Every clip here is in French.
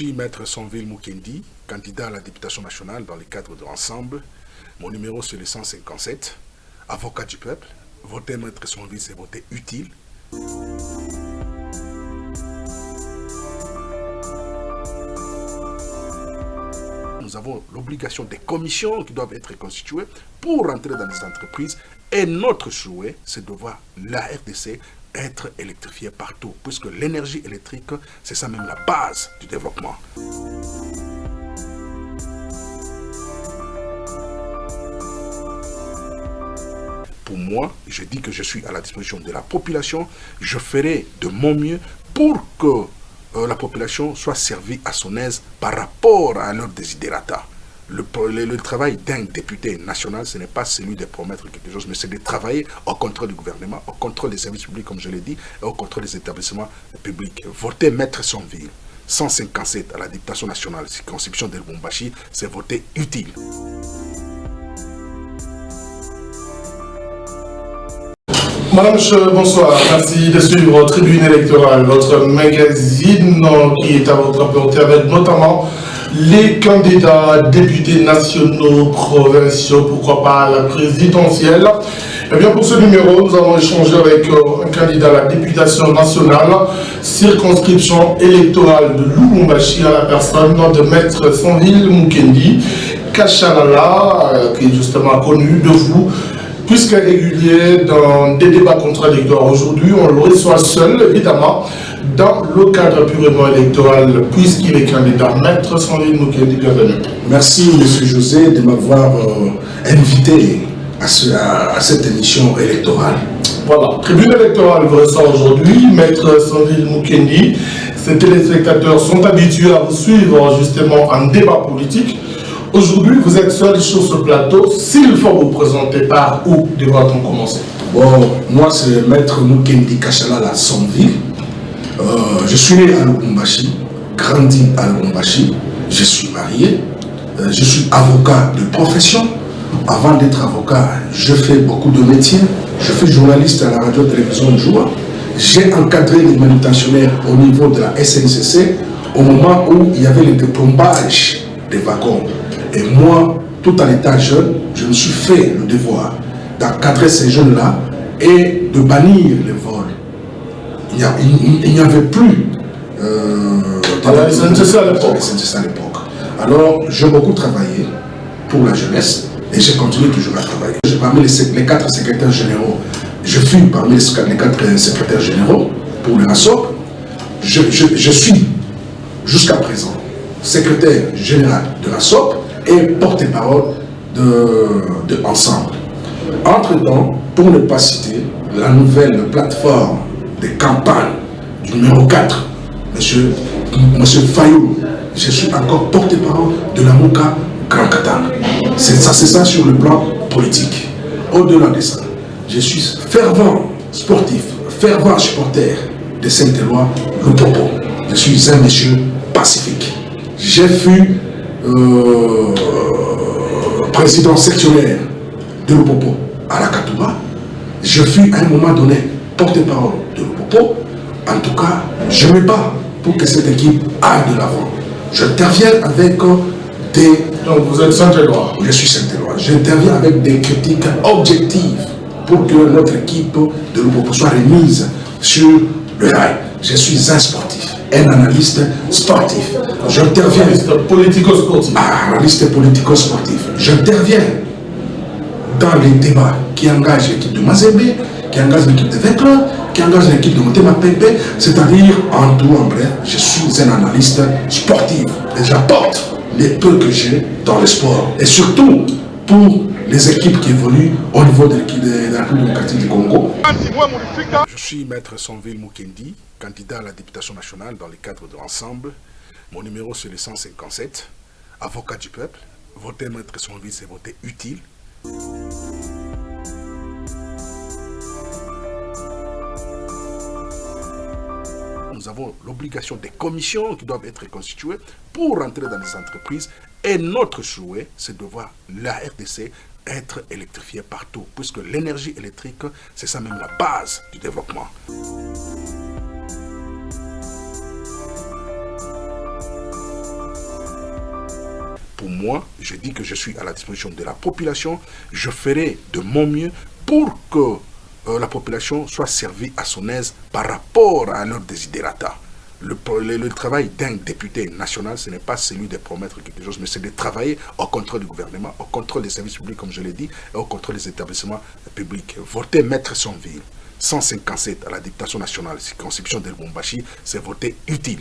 suis Maître Sonville Mukendi, candidat à la députation nationale dans le cadre de l'Ensemble. Mon numéro c'est le 157. Avocat du peuple. Voter Maître Sonville, c'est voter utile. Nous avons l'obligation des commissions qui doivent être constituées pour rentrer dans les entreprises. Et notre souhait, c'est de voir la RDC être électrifiée partout, puisque l'énergie électrique, c'est ça même la base du développement. Pour moi, je dis que je suis à la disposition de la population. Je ferai de mon mieux pour que la population soit servie à son aise par rapport à leurs desiderata. Le travail d'un député national, ce n'est pas celui de promettre quelque chose, mais c'est de travailler au contrôle du gouvernement, au contrôle des services publics, comme je l'ai dit, et au contrôle des établissements publics. Voter Maître Sonville, 157 à la députation nationale, circonscription de Lubumbashi, c'est voter utile. Madame, bonsoir. Merci de suivre Tribune électorale, votre magazine qui est à votre portée avec notamment les candidats députés nationaux, provinciaux, pourquoi pas à la présidentielle. Et bien pour ce numéro, nous allons échanger avec un candidat à la députation nationale, circonscription électorale de Lubumbashi, à la personne de Maître Sonville Mukendi Kachalala, qui est justement connu de vous, puisqu'il est régulier dans des débats contradictoires. Aujourd'hui, on le reçoit seul, évidemment, dans le cadre purement électoral, puisqu'il est candidat. Maître Sonville Mukendi, bienvenue. Merci, M. José, de m'avoir invité à cette émission électorale. Voilà, tribune électorale vous reçoit aujourd'hui. Maître Sonville Mukendi, ses téléspectateurs sont habitués à vous suivre justement en débat politique. Aujourd'hui, vous êtes seul sur ce plateau. S'il faut vous présenter, par où devra-t-on commencer? Bon, moi c'est Maître Mukendi Kachalala Sonville. Je suis né à Lubumbashi, grandi à Lubumbashi. Je suis marié. Je suis avocat de profession. Avant d'être avocat, je fais beaucoup de métiers. Je fais journaliste à la radio-télévision Joie. J'ai encadré les manutentionnaires au niveau de la SNCC au moment où il y avait le déplombage des wagons. Et moi, tout en étant jeune, je me suis fait le devoir d'encadrer ces jeunes-là et de bannir les vols. Il n'y avait plus la SNCC à l'époque. Alors, j'ai beaucoup travaillé pour la jeunesse et j'ai continué toujours à travailler. Parmi les 4 secrétaires généraux, je fus parmi les 4 secrétaires généraux pour le RASOP. Je suis, jusqu'à présent, secrétaire général de RASOP et porte-parole de Ensemble. Entre-temps, pour ne pas citer la nouvelle plateforme de campagne du numéro 4, Monsieur Fayou, je suis encore porte-parole de la Mouka Grand Katanga. C'est ça sur le plan politique. Au-delà de ça, je suis fervent sportif, fervent supporter de Saint-Éloi, le Popo. Je suis un monsieur pacifique. J'ai fui président sectionnaire de l'Opopo à la Katouba. Je fus à un moment donné porte-parole de l'Opopo. En tout cas, je me bats pour que cette équipe aille de l'avant. J'interviens avec des... Donc vous êtes Saint-Éloi. Je suis Saint-Éloi. J'interviens avec des critiques objectives pour que notre équipe de l'Opopo soit remise sur le rail. Je suis un sportif, un analyste sportif. J'interviens... Analyste politico-sportif. Analyste politico-sportif. J'interviens dans les débats qui engagent l'équipe de Mazembe, qui engagent l'équipe de Veclin, qui engagent l'équipe de Motema Pepe, c'est-à-dire, en tout en bref, je suis un analyste sportif. Et j'apporte les peu que j'ai dans le sport. Et surtout, pour les équipes qui évoluent au niveau de la République démocratique du Congo. Je suis Maître Sonville Mukendi, candidat à la députation nationale dans le cadre de l'Ensemble. Mon numéro c'est le 157. Avocat du peuple. Voter Maître Sonville, c'est voter utile. Nous avons l'obligation des commissions qui doivent être constituées pour rentrer dans les entreprises. Et notre souhait, c'est de voir la RDC être électrifiée partout, puisque l'énergie électrique, c'est ça même la base du développement. pour moi, je dis que je suis à la disposition de la population. Je ferai de mon mieux pour que la population soit servie à son aise par rapport à leurs desiderata. Le travail d'un député national, ce n'est pas celui de promettre quelque chose, mais c'est de travailler au contrôle du gouvernement, au contrôle des services publics, comme je l'ai dit, et au contrôle des établissements publics. Voter Maître Sonville, 157 à la députation nationale, circonscription de Lubumbashi, c'est voter utile.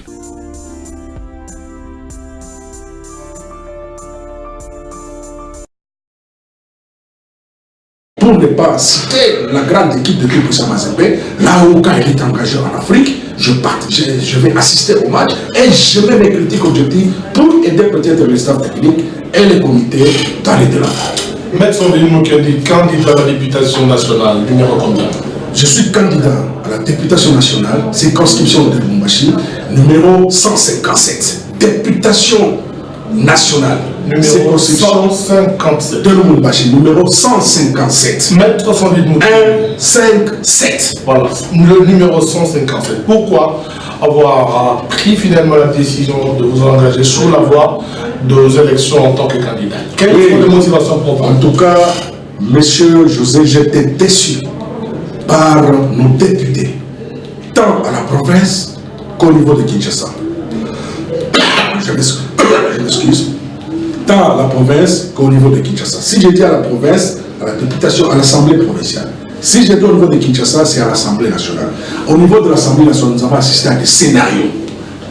Pour ne pas citer la grande équipe de Kipoussa Mazembe, là où quand il est engagé en Afrique, je vais assister au match et je mets mes critiques objectives pour aider peut-être le staff technique et les comités d'aller de l'avant. Maître Sonville Mukendi, candidat à la députation nationale, numéro combien? Je suis candidat à la députation nationale, circonscription de Lubumbashi, numéro 157. Députation nationale, numéro 157. De Lubumbashi, numéro 157. Maître Sonville Mukendi. 157. Voilà, le numéro 157. Pourquoi avoir pris finalement la décision de vous engager sur la voie des élections en tant que candidat? Quelles sont les motivations pour vous? En tout cas, monsieur José, j'étais déçu par nos députés, tant à la province qu'au niveau de Kinshasa. Je m'excuse. Tant à la province qu'au niveau de Kinshasa. Si je dis à la province, à la députation, à l'Assemblée provinciale. Si je dis au niveau de Kinshasa, c'est à l'Assemblée nationale. Au niveau de l'Assemblée nationale, nous avons assisté à des scénarios.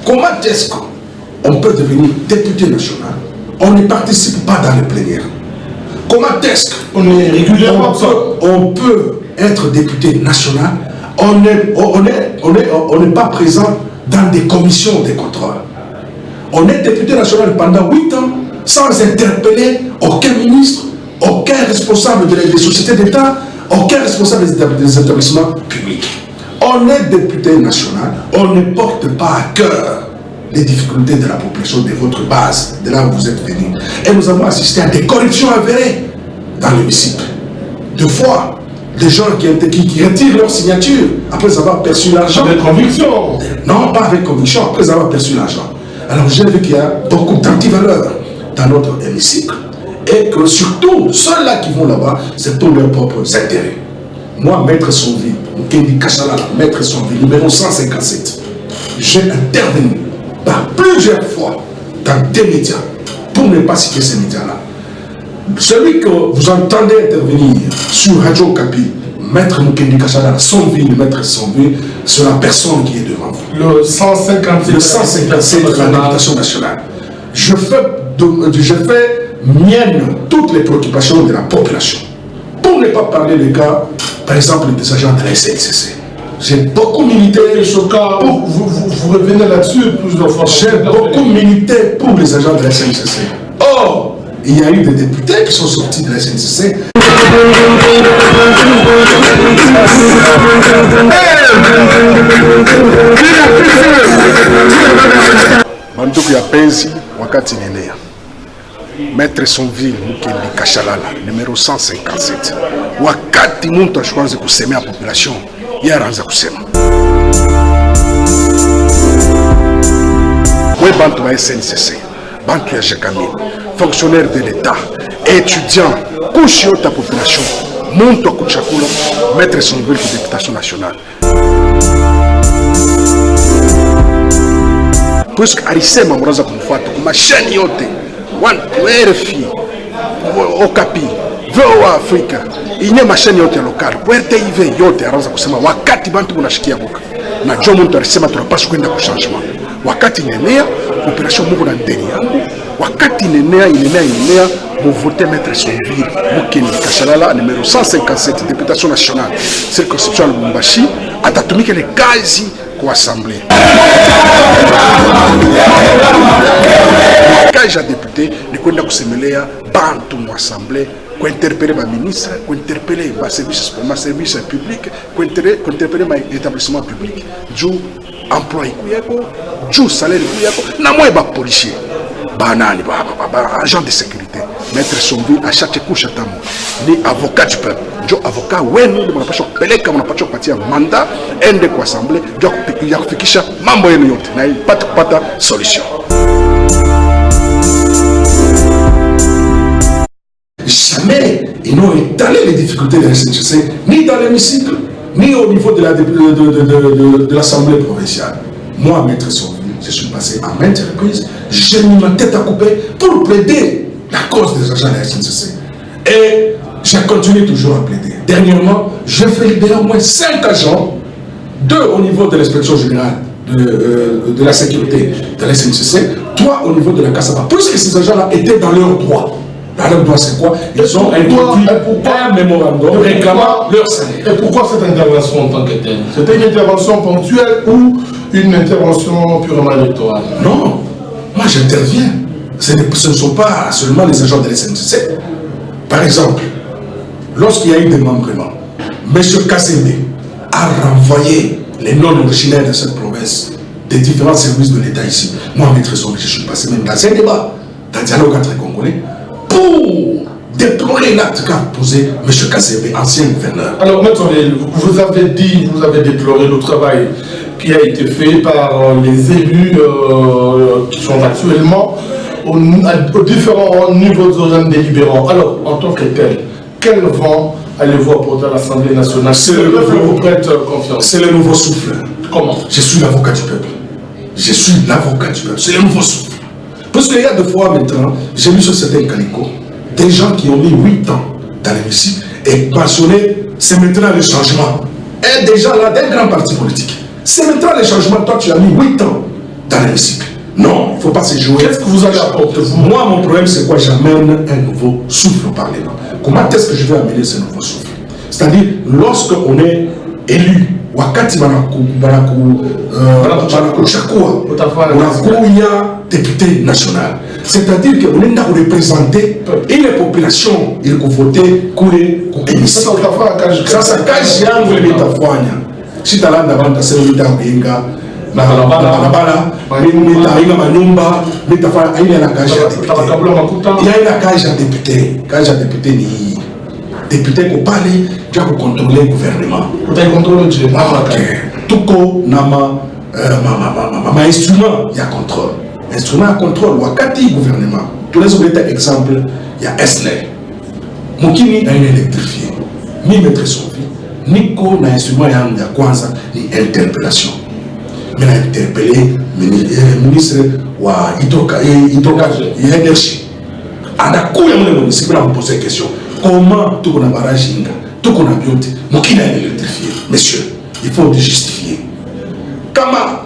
Comment est-ce qu'on peut devenir député national? On ne participe pas dans les plénières. Comment est-ce qu'on est régulièrement on peut être député national? On n'est pas présent dans des commissions de contrôle. On est député national pendant 8 ans sans interpeller aucun ministre, aucun responsable des sociétés d'État, aucun responsable des établissements publics. On est député national, on ne porte pas à cœur les difficultés de la population de votre base, de là où vous êtes venu. Et nous avons assisté à des corruptions avérées dans l'hémicycle. 2 fois, des gens qui retirent leur signature après avoir perçu l'argent. Avec conviction. Non, pas avec conviction, après avoir perçu l'argent. Alors j'ai vu qu'il y a beaucoup d'antivaleurs dans notre hémicycle et que surtout, ceux-là qui vont là-bas, c'est pour leurs propres intérêts. Moi, Maître Sonville, Mukendi Kashalala, Maître Sonville, numéro 157, j'ai intervenu par plusieurs fois dans des médias, pour ne pas citer ces médias-là. Celui que vous entendez intervenir sur Radio Okapi, Maître Mukendi Kashalala, Sonville, Maître Sonville, c'est la personne qui est devant vous. Le 157 de la députation nationale. Je fais mienne toutes les préoccupations de la population. Pour ne pas parler des cas, par exemple, des agents de la SNCC. J'ai beaucoup milité. Vous revenez là-dessus plusieurs fois. J'ai beaucoup milité pour les agents de la SNCC. Or, il y a eu des députés qui sont sortis de la SNCC. Banduku ya penzi wakati nenea. Maître Sonville Mukendi Kashalala, numéro 157. Wakati muntu ashwanze kusemea population, yaranza kusema. We bantu ba SNCC, bantu ya Jekamine, fonctionnaire de l'État, étudiants, couche yote ya population, muntu akuchakula, Maître Sonville pour députation nationale. Puisque alisema muraza kumfuata kwa mashani yote, RFI, Okapi, VOA Afrika, inye mashani yote ya lokal, RTV yote aranza kusema wakati bantu munashikia boka. Na jo muntu alisema tunapaswa kwenda kwa changement. Wakati nenea, population mungu na ndeni yangu, wakati nenea, vous votez Maître Sonville Mukendi Kashalala, numéro 157, députation nationale, circonscription de Lubumbashi, atatumika les kazi kwa assemblée. Kazi ya député ni kwenda kusemelea bantu mu assemblée, interpeller ma ministre, interpeller ma service public, interpeller ma établissement public. Juu emploi kuyako, juu salaire kuyako, na moi ba policier. Banani, agent de sécurité. Maître Sonville à chaque couche à tamo. Ni avocat du peuple. Jo avocat wenu de mnapaswa kupeleka mnapaswa kupatia mandat ende kwa assemblée ya kufikisha mambo yenu yote na ipate kupata solution. jamais ils n'ont étalé les difficultés de la SNCC, ni dans l'hémicycle, ni au niveau de l'Assemblée provinciale. Moi, maître Sauvé, je suis passé à maintes reprises, j'ai mis ma tête à couper pour plaider la cause des agents de la SNCC. Et j'ai continué toujours à plaider. Dernièrement, j'ai fait libérer au moins 5 agents, 2 au niveau de l'inspection générale de la sécurité de la SNCC, 3 au niveau de la CASAPA. Puisque ces agents-là étaient dans leurs droits. Dans leurs droits, c'est quoi? Ils ont introduit un mémorandum réclamant leur salaire. Et pourquoi cette intervention en tant que telle? C'était une intervention ponctuelle ou une intervention purement électorale? Non, moi j'interviens. Ce ne sont pas seulement les agents de la SNCC. Par exemple, lorsqu'il y a eu des membrements, M. Kassembe a renvoyé les non-originaires de cette province des différents services de l'État ici. Moi, maître Sauvé, je suis passé même dans un débat, dans le dialogue entre les Congolais, pour déplorer l'acte qu'a posé M. Kassembe, ancien gouverneur. Alors, maître, vous avez déploré le travail qui a été fait par les élus qui sont actuellement aux différents niveaux d'organes délibérants. Alors, en tant que tel, quel vent allez-vous apporter à l'Assemblée nationale? C'est le nouveau, vous prête confiance. C'est le nouveau souffle. Comment? Je suis l'avocat du peuple. Je suis l'avocat du peuple. C'est le nouveau souffle. Parce qu'il y a 2 fois maintenant, j'ai lu sur certains calicots, des gens qui ont mis 8 ans dans l'hémicycle et mentionné, c'est maintenant le changement. Et des gens là, d'un grand parti politique. C'est maintenant le changement. Toi, tu as mis 8 ans dans l'hémicycle. Non, il ne faut pas se jouer. Qu'est-ce que vous allez apporter? Moi, mon problème, c'est quoi? J'amène un nouveau souffle au Parlement. Comment est-ce que je vais amener ce nouveau souffle? C'est-à-dire, lorsqu'on est élu, wakati député national, c'est-à-dire qu'on est là pour représenter une population, il faut voter pour l'émission. Ça, c'est quand j'ai un métafouania. Si tu as l'un c'est le métafouania. Na barabara, aina manyumba, mitafanya aina na kazi ya député. Aina kazi ya député. Kazi ya député ni député ko pale ja ko contrôler gouvernement. Utai contrôler le gouvernement. Tuko na ma instrument ya contrôle. Instrument ya contrôle wakati gouvernement. Tous les autres exemples, il y a SNEL. Mukini a une électrifié. Ni maître Sauvé. Niko na instrument ya kwanza ni interpellation. Mais a interpellé le ministre wa énergie. Anakuya mule municipal a posé une question. Comment tout le barrage inga, tout le biote, mokina est électrifié. Monsieur, il faut justifier. Comment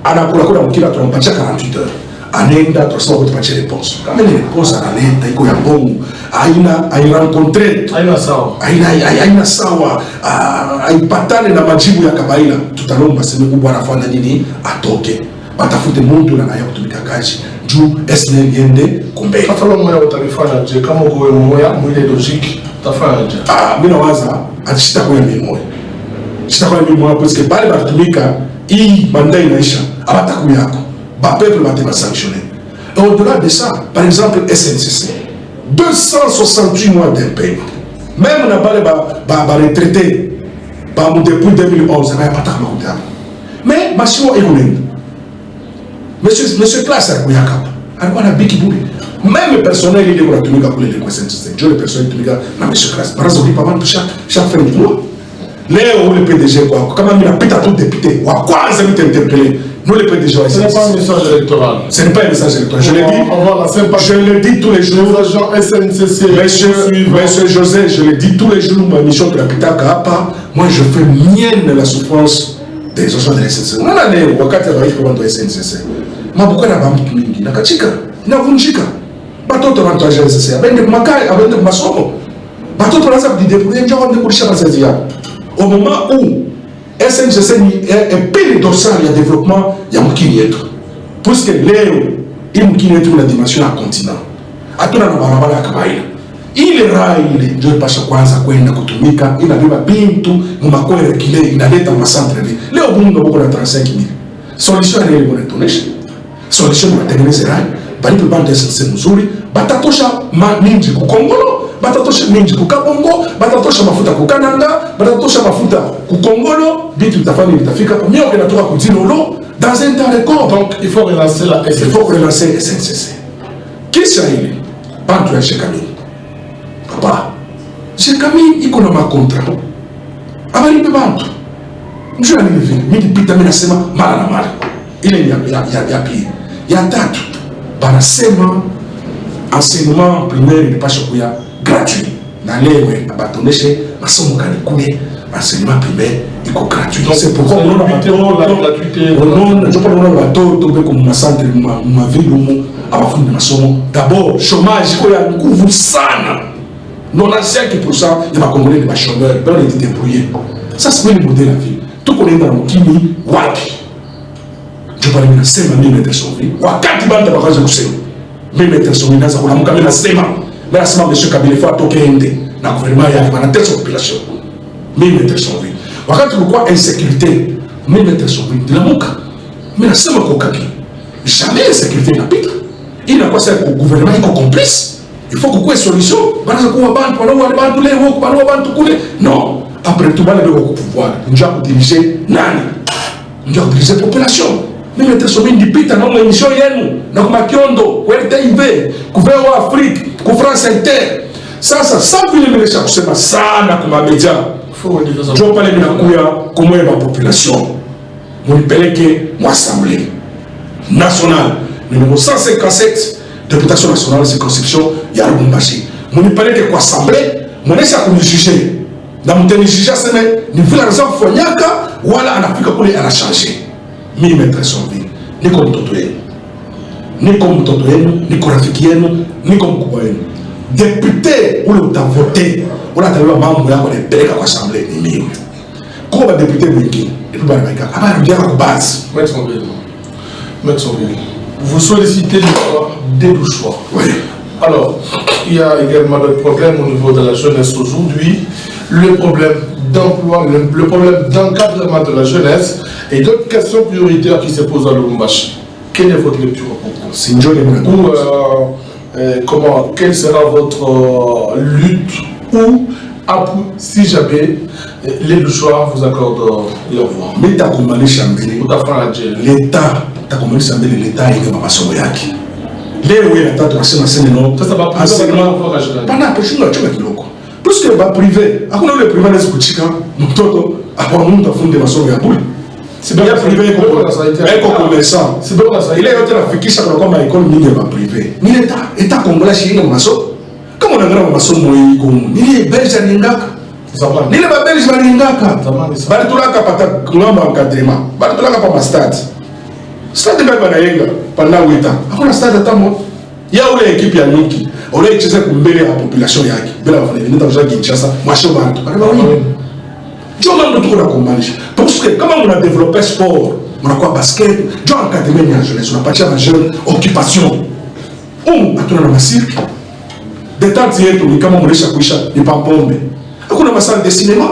anakula kula mokina trompacha 48 heures. Anenda tosoma kuti pache réponse. Quand même réponse analeta iko ya bongo. Aina rencontré. Aina sawa. Aipatane na majibu ya kabaila. Tutalomba sema kubwa anafanya nini atoke. Batafute muntu na naye kutumika kazi. Juu SNL yende kumbele. Fatalo moya utalifanya je kama uko moya mwile logique tafanya je. Mimi nawaza atishita kwa mimi moya. Shita kwa mimi moya parce que pale batumika hii mandai inaisha. Abatakuya yako. Le peuple va être sanctionné. Et au-delà de ça, par exemple, SNCC, 268 mois d'impayement. Même on a pas les retraités depuis 2011, il n'y a pas de temps. Mais, monsieur Classe, même le personnel, il est pour les SNCC. Je le personnel, il est monsieur Classe. Par exemple, il n'y a pas chaque fin du mois. Là où le PDG, quand même, il a pété à tout député. Quoi, ça m'est interpellé. Nous, les PDG, ce n'est pas un message électoral. Ce n'est pas un message électoral. Je le dis tous les jours. Les agents SNCC. Monsieur José, je le dis tous les jours. Ma mission de la Pitaka, moi, je fais mienne la souffrance des agents de la SNCC. On a les wakati ya baiki kwa SNCC. Mabuka na bamu mingi. Nakachika. Inavunjika. Batoto wanatu agent SNCC. Abende kumakai, abende kumasomo. Batoto wanaanza kujidebrouiller ndio wende kulisha kazi yao. Au moment où SNCC est pile dorsal il y a développement il y a mukini yetu puisque leo hii mukini yetu na dimension ya continent hatuna na barabara ya kawaida ile rai ile ndio pasha kwanza kwenda kutumika inabeba bintu mumakwere kile inaleta ma centre ville leo bunga buko na 35000 solution ile ile tunaishi solution batengeneze rai bali bande SNCC mzuri batatosha mingi ku Kongolo batatosha mingi ku Kabongo batatosha mafuta ku Kananga batatosha mafuta ku Kongolo bitu tafani bitafika mio kinatoka ku Dinolo dans un temps record. Donc il faut relancer la SNCC. Il faut relancer SNCC kisha ile bantu ya Shekamini Papa, j'ai quand même iko na ma contrat. Abalipe bantu. Njoo ni hivi, mimi pita mimi nasema mara na mara. Ile ya pili. Ya tatu, banasema enseignement primaire ni pasha kuya gratuit. Na lewe abatoneshe masomo kani kule enseignement primaire iko gratuit. C'est pourquoi on a la gratuité. On je parle on a toto beko mu centre ma ville mu abafundi masomo. D'abord, chômage iko ya nguvu sana. 95% ya bakongolais ni bachômeurs, ben on était débrouillés. Ça c'est pas le modèle la vie. Tout qu'on est dans le kimi wapi. Je parle de sema mimi mettre son vie. Wakati banda bakaanza kusema. Mimi mettre son vie naza kuna mkamela sema. Mais sema monsieur Kabila faut atoke na gouvernement yake bana tesa population. Mimi mettre son vie. Wakati kulikuwa insécurité, mimi mettre son vie. Ndilamuka. Mimi nasema kwa Kabila. Jamais insécurité inapita. Inakuwa sasa gouvernement iko complice. Il faut que solution. Banaza kuwa bantu wale bantu leo huko bantu kule. Non. Après tout, bale beko pouvoir. Nous avons dirigé nani. Nous avons dirigé population. Mimi mettre son vie dipita na émission yenu. Na kuma Kiondo, kwa RTIV, kwa Afrique, kwa France Inter. Sasa sans vile nimesha kusema sana kwa media. Je parle de nakuya kumweba population. Munipeleke mu assemblée nationale numéro 157 députation nationale circonscription ya Lubumbashi. Munipeleke kwa assemblée, munesha kunijuger. Na mteni juger sema ni vile raison fanyaka wala anafika kule anachange. Mimi mettre son vie. Niko mtoto wenu. Niko mtoto wenu, niko rafiki yenu, niko mkubwa wenu. Député ule utavote, ule atalwa mambo yako anapeleka kwa assemblée ni mimi. Kwa ba député mwingine, ndio bana maika. Hapa ndio kwa base. Mettre son vie. Vous sollicitez des choix. Oui. Alors, il y a également d'autres problèmes au niveau de la jeunesse aujourd'hui. Le problème d'emploi, le problème d'encadrement de la jeunesse et d'autres questions prioritaires qui se posent à Lubumbashi. Quelle est votre lecture quelle sera votre lutte ou si jamais les Louchois vous accordent leur voix? L'État commandé Chambélé. L'État a commandé Chambélé, l'État est dans ma somme yaki. Leo ya tatu nasema sema non. Sasa ba pana peshunga chuma kiloko. Plus que ba privé, hakuna ule privé anaweza kuchika mtoto hapo mtu afunde masomo ya bure. Si bien privé iko commerçant. Si bien ça. Ile yote nafikisha kwa kwamba école nyingi ya privé. Ni l'État congolais shilingi masomo. Kama unaangalia masomo hii gumu. Ni Belge ni ngaka. Zamani. Ni ba Belge bali ngaka. Zamani. Bali tulaka pata ngamba encadrement. Bali tulaka pa stade. Stade bali banayenga pendant 8 ans. Hakuna stade tamo. Ya ule equipe ya Nuki. Ole icheze kumbele ya population yake. Bila wafanya nini tafuta Kinshasa, mwasho bantu. Bana wini. Ndio mambo tuko na kumaanisha. Parce que kama on a développé sport, on a quoi basket, ndio académie ya jeunesse, on a pas de jeune occupation. Hatuna na masirki. Détente yetu ni kama mresha kuisha ni papombe. Hakuna masala de cinéma.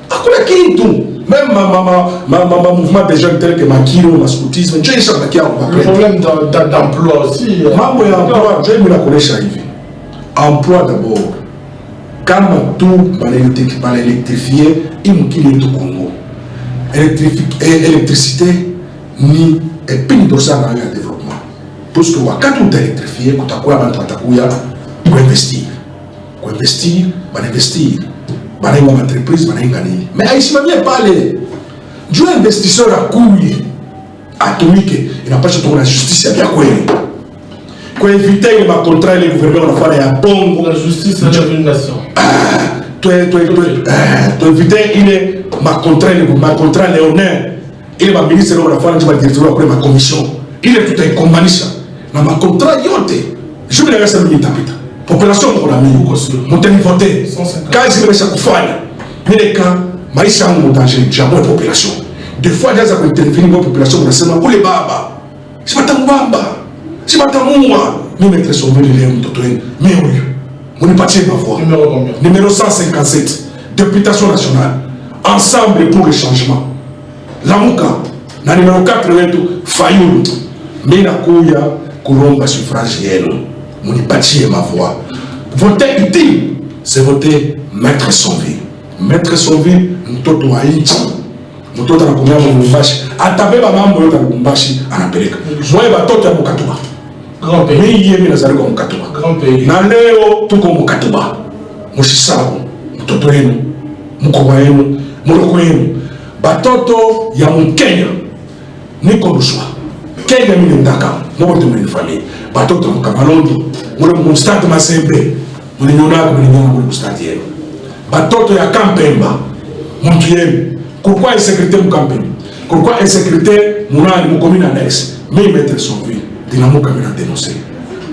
Hakuna kitu. Même ma mouvement des jeunes tels que Makiro, ma scoutisme, ndio ishabakia kwa. Le problème d'emploi aussi. Mambo ya emploi, ndio mimi nakuonesha hivi. Emploi d'abord. Kama tu banaélectrifier imkili yetu Congo. Électricité ni epini dosa na ya développement. Parce que wakati utaélectrifier kutakuwa bantu watakuya kuinvestir. Kuinvestir, baninvestir. Banainga entreprise, banainga nini. Mais aisimamie pale. Juu investisseur akuye atumike inapaswa tuko na justice ya kweli. Pour éviter les contrats les gouvernements de faire un bon la justice c'est une nation. Tu éviter ma contrat léonin il est ma ministre de la faire du directeur après ma commission il est tout un commanisha na ma contrat yote je vais laisser minute tapita population pour la minute monter voter quand je vais chaque fois mais quand maisha en danger jamais population des fois déjà pour intervenir la population on sema où les baba je m'attends baba si matamua nous mettre son vie leo mtoto wenu mais huyu munipatie ma voix numéro 157 députation nationale ensemble pour le changement Lamuka na numéro 4 wetu Fayulu mimi nakuya kulomba suffrage yenu munipatie ma voix voter utile c'est voter mettre son vie mtoto wa nchi mtoto anakomea Lubumbashi atabeba mambo yote ya Lubumbashi anapeleka mwe batoto ya Mukatuba grand pays yemi nazali kwa Mukatuba grand pays na leo tuko Mukatuba mushisabu mtoto wenu mkubwa wenu mloko wenu batoto ya Mkenya niko rushwa Kenya mimi ndaka mwote mwenye familia batoto mkamalondi mule mstati Masembe mlinyona mule mstati yenu batoto ya Kampemba mtu yenu pourquoi insécurité mkampemba pourquoi insécurité munani mkomina annexe mimi mettre Sonville dinamuka mina dénoncer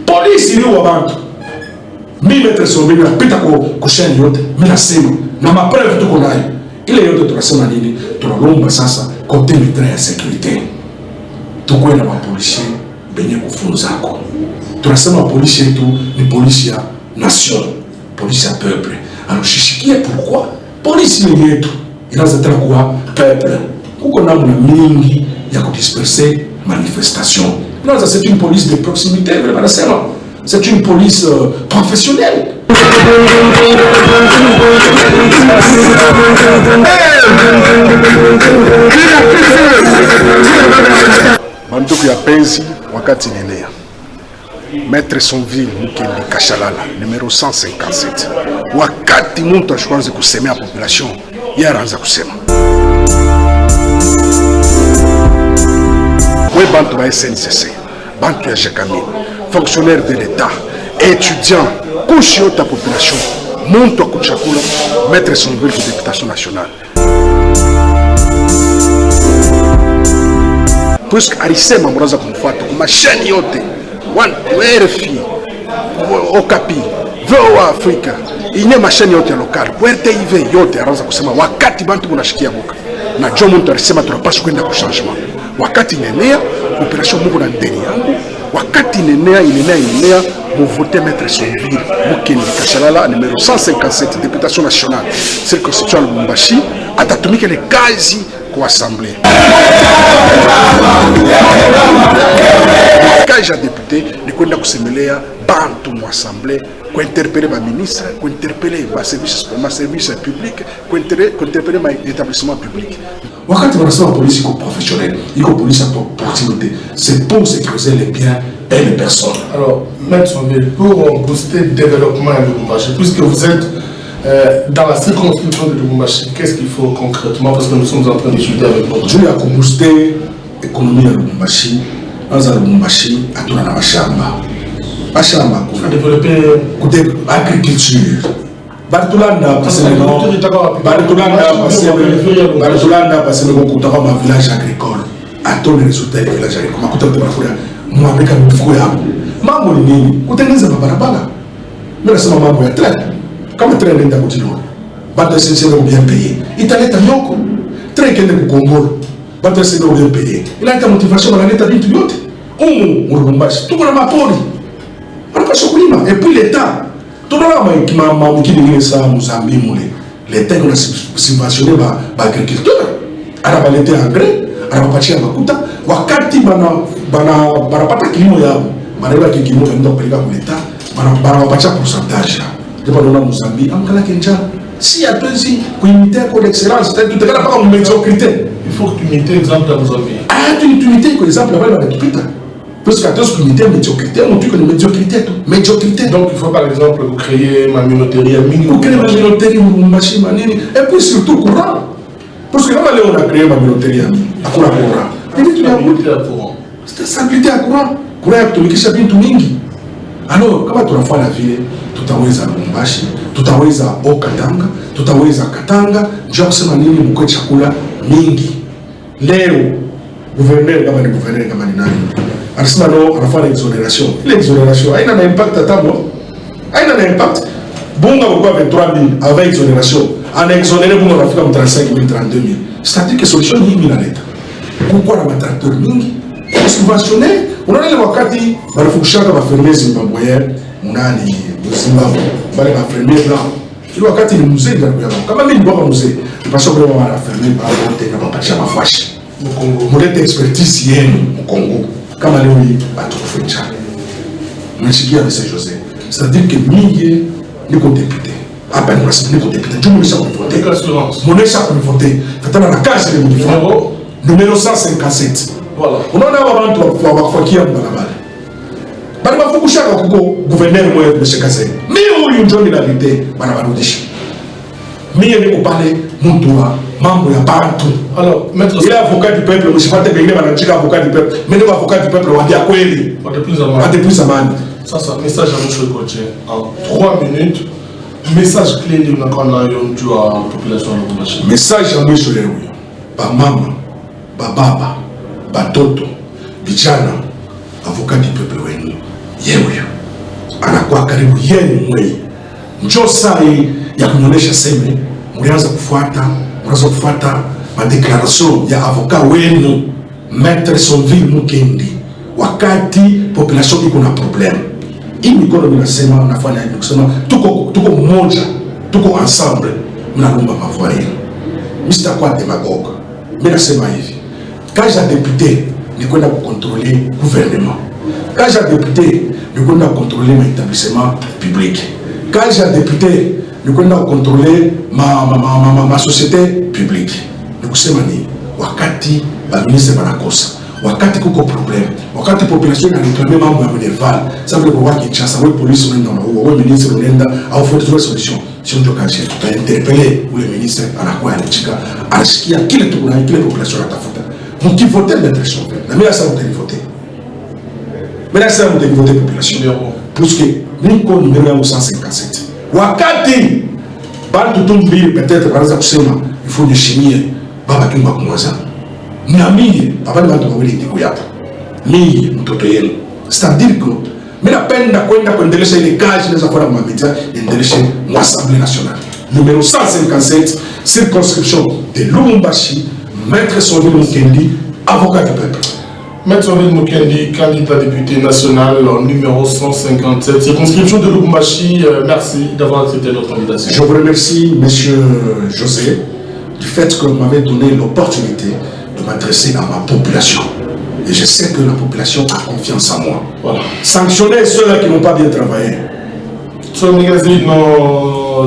police ni wa bantu mimi mettre Sonville na pita ko chaîne yote mimi nasema na mapreuve tuko nayo ile yote tunasema nini tunalomba sasa côté militaire ya sécurité tukuwe na mapolisi benye kufunzako tunasema polisi yetu ni polisi ya nation polisi ya peuple alors shishikie pourquoi polisi ni yetu inaanza tena kuwa peuple kuko namna mingi ya kudisperser manifestation inaanza c'est une police de proximité vile wanasema c'est une police professionnelle Banduku ya penzi wakati nenea Maître Sonville Mukendi Kashalala numero 157 wakati muntu ashwanze kusemea population yaranza kusema we bantu ba SNCC bantu ya Jekamine fonctionnaire de l'État étudiant kushi yota population muntu akuchakula Maître Sonville ku députation nationale puisque alisema muraza kumfuata kwa mashani yote RFI Okapi VOA Africa inye mashani yote ya lokali kwa RTV yote anaanza kusema wakati bantu munashikia boka na John muntu alisema tunapaswa kwenda kwa changement wakati nenea operation Mungu na ndeni yangu wakati nenea muvote Maître Sonville Mukendi Kashalala numero 157 députation nationale circonscription Lubumbashi atatumika ile kazi kwa assemblée kazi ya député ni kwenda kusemelea bantu mu assemblée kwa interpeller ba ministre kwa interpeller ba service public kwa interpeller ma établissement public wakati wanasema polisi iko professionnel iko polisi pour proximité c'est pour sécuriser les biens et les personnes. Alors Maître Sonville, pour booster le développement de Lubumbashi, puisque vous êtes dans la circonscription de Lubumbashi, qu'est-ce qu'il faut concrètement, parce que nous sommes en train de discuter avec vous. Je vais booster l'économie de Lubumbashi. Dans Lubumbashi, à tout la machamba. Machamba, à développer l'agriculture. Bartolanda, parce que le village agricole. À tous les résultats du village agricole. Mwameka mifuko yao. Mambo ni nini? Kutengeneza barabara. Mimi nasema mambo ya tren. Kama tren nenda kutilo. Bado sisi ndio bien payé. Italeta nyoko. Tren kende kukongolo. Bado sisi ndio bien payé. Inaleta motivation inaleta vitu vyote. Lubumbashi. Tuko na mapori. Wanapaswa kulima. Et puis l'État. Tunaona mama mkini ngine saa Mozambique mule. L'État ina subventionner ba agriculture. Anabalete engrais, anapatia makuta. Wakati banapata kilimo yao banaenda kilimo ndio kupeleka kwa leta banawapatia pourcentage ndipo naona Mozambique amkala kenja si hatuwezi kuimiter kwa excellence tutakana paka médiocrité il faut que tu mettes exemple à Mozambique tu imiter kwa exemple là bana tupita parce que hatuwezi kuimiter médiocrité on dit que médiocrité donc il faut par exemple créer ma minoterie mingi ou créer ma minoterie Lubumbashi manini et puis surtout courant parce que kama leo on a créé ma minoterie akuna courant stabilité ya courant ya kutumikisha vitu mingi. Alors kama tunafanya vile tutaweza Lubumbashi, tutaweza Okatanga, tutaweza Katanga, njoo kusema nini mko chakula mingi. Leo gouverneur kama ni nani? Anasema no anafanya exoneration. Ile exoneration haina na impact atambo. Haina na impact. Bunga kwa 23000 avec exoneration. Ana exonéré bunga rafika 35000 32000. C'est-à-dire que solution hii inaleta kukuwa na matraktori mingi subventionné. Unaona ile wakati banafukushaka bafermier Zimbabwe munani Zimbabwe bale bafermier blanc ile wakati ni mzee ndio kama mimi ndio mzee tupasha kwa wana fermier ba wote na bapatia mafashi Mkongo mulete expertise yenu Mkongo kama leo hii atufencha mshikia Mzee José c'est-à-dire que mimi niko député hapa ni rasmi niko député tu mwisha kuvoter mwisha kuvoter fatana na kazi ile mfano numéro 157. Voilà. On a abantu wakufakia barabara. Bali bafukushaka kuko gouverneur mwe mshikaze. Mimi huyu ndio ninabite banabarudisha. Mimi niko pale mtu wa mambo ya bantu. Alors, maître, il est avocat du peuple, msipate pengine banachika avocat du peuple. Mimi ndio avocat du peuple wa dia kweli. Depuis zamani. Sasa message à M. Coach en 3 minutes. Message clé de la population de Lubumbashi. Message à mwisho leo. Ba mama, ba baba, ba toto, vijana, avocat du peuple wenu. Yewe. Anakuwa karibu yenu mwe. Njoo saa ya kuonyesha sema mlianza kufuata madeclaration ya avocat wenu Maître Sonville Mukendi wakati population iko na problem. Hii mikono ninasema nafanya hivi kusema tuko mmoja, tuko ensemble, mnaomba mavua yenu. Mr. Kwa demagogue. Mimi nasema hivi. Quand j'ai député, ni kwenda kucontrôler gouvernement. Quand j'ai député, ni kwenda contrôler ma établissement public. Quand j'ai député, ni kwenda contrôler ma société publique. Ni kusema ni wakati ba ministre banakosa, wakati kuko problem, wakati population inareclame mambo ya minerval, sababu ile kwa Kinshasa, wewe polisi unaenda na wewe ministre unaenda au faut trouver solution. Sio ndio kazi yetu. Interpeller ule ministre anakuwa anachika, anasikia kile population anatafuta. Mkivote Maître Sonville, na mimi sasa mtanivote. Mimi sasa mtanivote population parce que niko numéro ya 157. Wakati bantu tumbili peut-être wanaanza kusema il faut nishimie baba kimba kumwaza. Na mimi papa ni bantu wawili ndiko yapo. Mimi mtoto yenu. C'est-à-dire que mimi napenda kwenda kuendelesha ile kazi naweza kufanya kwa media, endelesha l'Assemblée nationale. Numéro 157, circonscription de Lubumbashi, Maître Sonville Mukendi, avocat du peuple. Maître Sonville Mukendi, candidat député national numéro 157, circonscription de Lubumbashi. Merci d'avoir accepté notre invitation. Je vous remercie, monsieur José, du fait que vous m'avez donné l'opportunité de m'adresser à ma population. Et je sais que la population a confiance en moi. Voilà. Sanctionner ceux-là qui n'ont pas bien travaillé. Sur le magazine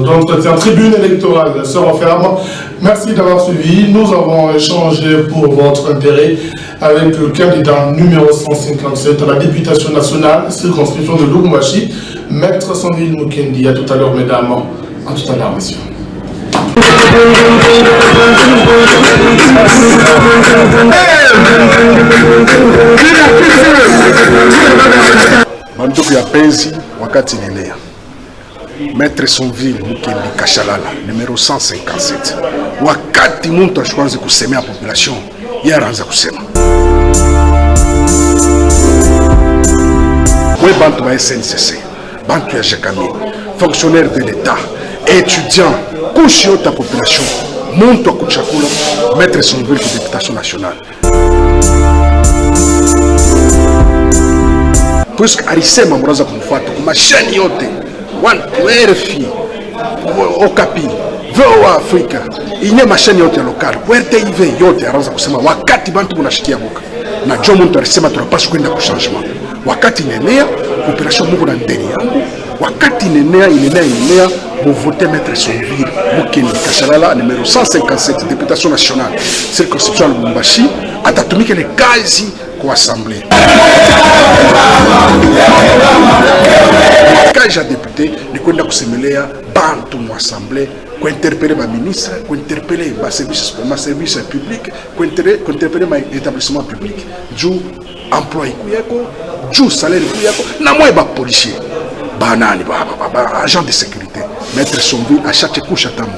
d'entretien tribune électorale se referme. Merci d'avoir suivi. Nous avons échangé pour votre intérêt avec le candidat numéro 157 à la députation nationale, circonscription de Lubumbashi, Maître Sonville Mukendi. À tout à l'heure, mesdames. À tout à l'heure, messieurs. Banduku ya penzi wakati nenea. Maître Sonville Mukendi Kashalala numéro 157. Wakati muntu ashwanze kusemea population, yaranza kusema. We bantu ba SNCC, bantu ya Jacamine, fonctionnaire de l'État, étudiants, couche yote ya population, muntu akuchakula Maître Sonville ku députation nationale. Puisque alisema muraza kumfuata kwa mashani yote, RFI, Okapi, VOA Africa, inye mashani yote ya lokal, RTV yote araza kusema wakati bantu munashikia boka. Na John muntu alisema tunapaswa kwenda kwa changement. Wakati nenea, population mungu na ndeni yangu, wakati nenea, vous votez Maître Sonville Mukendi Kashalala numéro 157 députation nationale circonscription de Lubumbashi atatumika le kazi kwa assemblée. Kazi ya député ni kwenda kusemelea bantu mu assemblée, kwa interpeller ba ministre, kwa interpeller ba service public, kwa interpeller ma établissement public. Juu emploi kuyako, juu salaire kuyako na mwe ba policier. Banani ba agent de sécurité. Maître Sonville à chaque couche à tamo.